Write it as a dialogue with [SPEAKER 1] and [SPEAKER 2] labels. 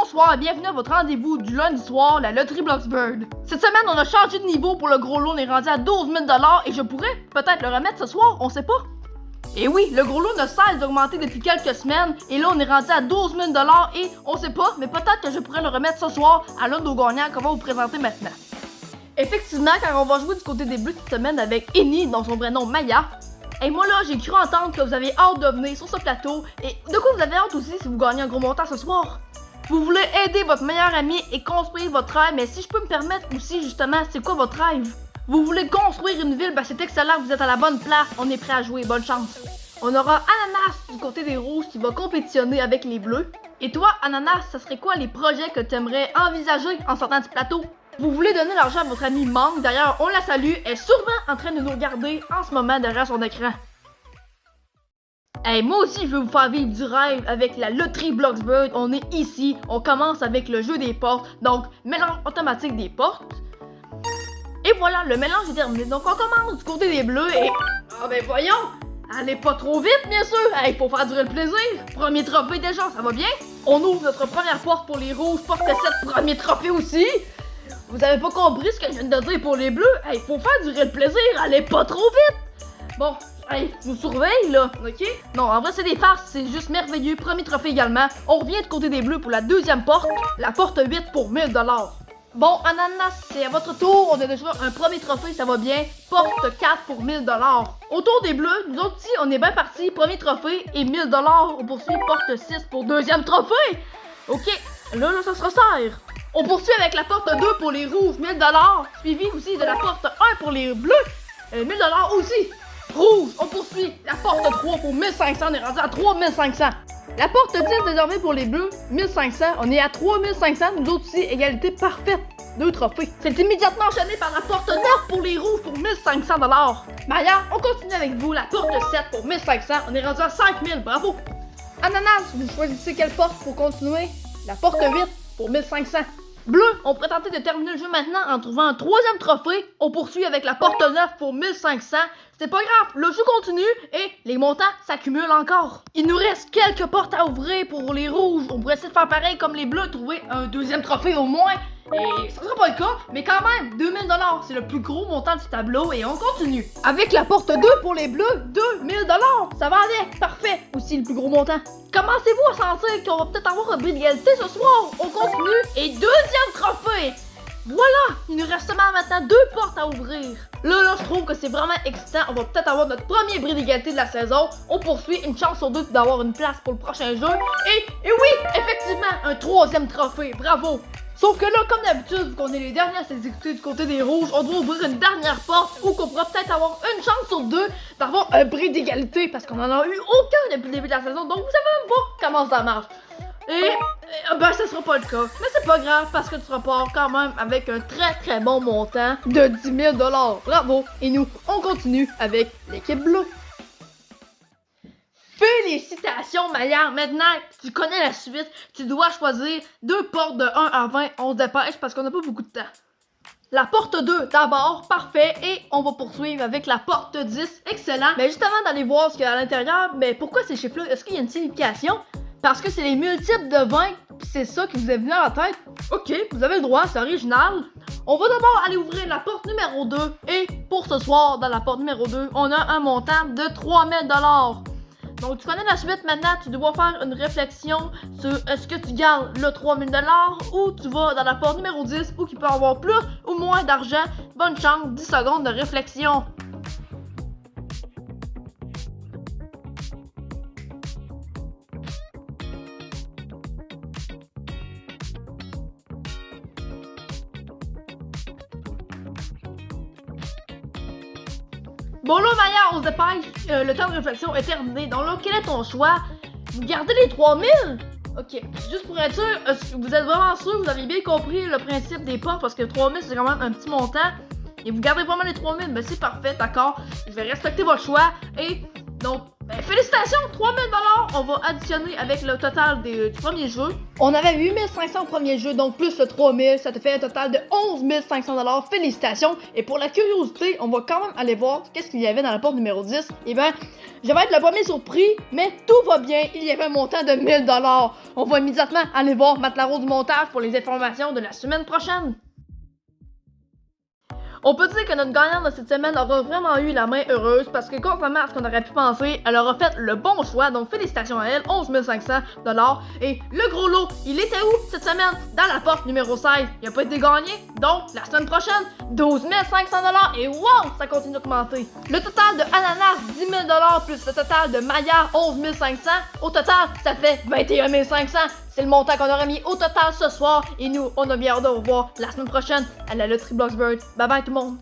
[SPEAKER 1] bonsoir et bienvenue à votre rendez-vous du lundi soir, la loterie Bloxburg. Cette semaine, on a changé de niveau pour le gros lot, on est rendu à 12 000 et je pourrais peut-être le remettre ce soir, on sait pas. Et oui, le gros lot ne cesse d'augmenter depuis quelques semaines et là, on est rendu à 12 000 et on sait pas, mais peut-être que je pourrais le remettre ce soir à l'un de nos gagnants qu'on va vous présenter maintenant. Effectivement, quand on va jouer du côté des Bleus cette semaine avec Eni, dont son vrai nom Maya, et moi là, j'ai cru entendre que vous avez hâte de venir sur ce plateau. Et de quoi vous avez hâte aussi si vous gagnez un gros montant ce soir? Vous voulez aider votre meilleur ami et construire votre rêve, mais si je peux me permettre aussi justement, c'est quoi votre rêve? Vous voulez construire une ville, ben c'est excellent, vous êtes à la bonne place, on est prêt à jouer, bonne chance. On aura Ananas du côté des rouges qui va compétitionner avec les bleus. Et toi, Ananas, ça serait quoi les projets que tu aimerais envisager en sortant du plateau? Vous voulez donner l'argent à votre amie Mangue, d'ailleurs on la salue, elle est sûrement en train de nous regarder en ce moment derrière son écran. Hey, moi aussi je veux vous faire vivre du rêve avec la loterie Bloxburg, on est ici, on commence avec le jeu des portes, donc mélange automatique des portes. Et voilà, le mélange est terminé, donc on commence du côté des bleus et... Ah ben voyons, allez pas trop vite bien sûr, hey, faut faire durer le plaisir, premier trophée déjà, ça va bien? On ouvre notre première porte pour les rouges, porte 7, premier trophée aussi. Vous avez pas compris ce que je viens de dire pour les bleus? Hey, faut faire durer le plaisir, allez pas trop vite! Bon, hey, je vous surveille là, ok? Non, en vrai c'est des farces, c'est juste merveilleux, premier trophée également. On revient du côté des bleus pour la deuxième porte, la porte 8 pour 1000 $. Bon, Ananas, c'est à votre tour, on a déjà un premier trophée, ça va bien. Porte 4 pour 1000 $. Autour des bleus, nous autres ici, on est bien partis, premier trophée et 1000 $. On poursuit porte 6 pour deuxième trophée. Ok, là ça se resserre. On poursuit avec la porte 2 pour les rouges, 1000 $, suivi aussi de la porte 1 pour les bleus, 1000 $ aussi. Rouge, on poursuit la porte 3 pour 1500, on est rendu à 3500. La porte 10 désormais pour les bleus, 1500, on est à 3500, nous autres aussi, égalité parfaite. 2 trophées. C'est immédiatement enchaîné par la porte 9 pour les rouges pour 1500 $. Maya, on continue avec vous, la porte 7 pour 1500, on est rendu à 5000, bravo. Ananas, vous choisissez quelle porte pour continuer? La porte 8 pour 1500. Bleu, on pourrait tenter de terminer le jeu maintenant en trouvant un troisième trophée. On poursuit avec la porte 9 pour 1500. C'est pas grave, le jeu continue et les montants s'accumulent encore. Il nous reste quelques portes à ouvrir pour les rouges. On pourrait essayer de faire pareil comme les bleus, trouver un deuxième trophée au moins. Et ça sera pas le cas, mais quand même, 2000 $, c'est le plus gros montant du tableau et on continue. Avec la porte 2 pour les bleus, 2000 $, ça va avec, parfait, aussi le plus gros montant. Commencez-vous à sentir qu'on va peut-être avoir un bris d'égalité ce soir? On continue et deuxième trophée. Voilà, il nous reste seulement maintenant 2 portes à ouvrir. Là, je trouve que c'est vraiment excitant. On va peut-être avoir notre premier bris d'égalité de la saison. On poursuit, une chance sur 2 d'avoir une place pour le prochain jeu. Et oui, effectivement, un troisième trophée, bravo. Sauf que là, comme d'habitude, vu qu'on est les derniers à s'exécuter du côté des rouges, on doit ouvrir une dernière porte où qu'on pourra peut-être avoir une chance sur 2 d'avoir un bris d'égalité parce qu'on en a eu aucun depuis le début de la saison, donc vous savez même pas comment ça marche. Et ben ça sera pas le cas, mais c'est pas grave parce que tu repars quand même avec un très bon montant de 10 000 $. Bravo! Et nous, on continue avec l'équipe bleue. Félicitations Maya, maintenant tu connais la suite, tu dois choisir 2 portes de 1 à 20, on se dépêche parce qu'on n'a pas beaucoup de temps. La porte 2 d'abord, parfait, et on va poursuivre avec la porte 10, excellent. Mais juste avant d'aller voir ce qu'il y a à l'intérieur, mais pourquoi ces chiffres-là, est-ce qu'il y a une signification? Parce que c'est les multiples de 20, pis c'est ça qui vous est venu à la tête. Ok, vous avez le droit, c'est original. On va d'abord aller ouvrir la porte numéro 2, et pour ce soir, dans la porte numéro 2, on a un montant de 3000 $. Donc tu connais la suite maintenant, tu dois faire une réflexion sur est-ce que tu gardes le 3000 $ ou tu vas dans la porte numéro 10 où il peut avoir plus ou moins d'argent. Bonne chance, 10 secondes de réflexion. Bon là Maya, on se dépêche, le temps de réflexion est terminé. Donc là, quel est ton choix? Vous gardez les 3000? Ok, juste pour être sûr, vous êtes vraiment sûr, vous avez bien compris le principe des portes parce que 3000 c'est quand même un petit montant. Et vous gardez vraiment les 3000, ben c'est parfait, d'accord. Je vais respecter votre choix et donc Ben, félicitations, 3000 $, on va additionner avec le total du premier jeu. On avait 8500 au premier jeu, donc plus le 3000, ça te fait un total de 11 500 $. Félicitations. Et pour la curiosité, on va quand même aller voir qu'est-ce qu'il y avait dans la porte numéro 10. Et ben, je vais être le premier surpris, mais tout va bien. Il y avait un montant de 1000 $. On va immédiatement aller voir Matt-Larose du montage pour les informations de la semaine prochaine. On peut dire que notre gagnante de cette semaine aura vraiment eu la main heureuse parce que contrairement à ce qu'on aurait pu penser, elle aura fait le bon choix, donc félicitations à elle, 11 500 $. Et le gros lot, il était où cette semaine? Dans la porte numéro 16, il n'a pas été gagné, donc la semaine prochaine, 12 500 $, et wow, ça continue d'augmenter. Le total de Ananas, 10 000 $ plus le total de Maya, 11 500, au total, ça fait 21 500. C'est le montant qu'on aurait mis au total ce soir. Et nous, on a bien hâte de vous revoir la semaine prochaine à la loterie Bloxburg. Bye bye tout le monde!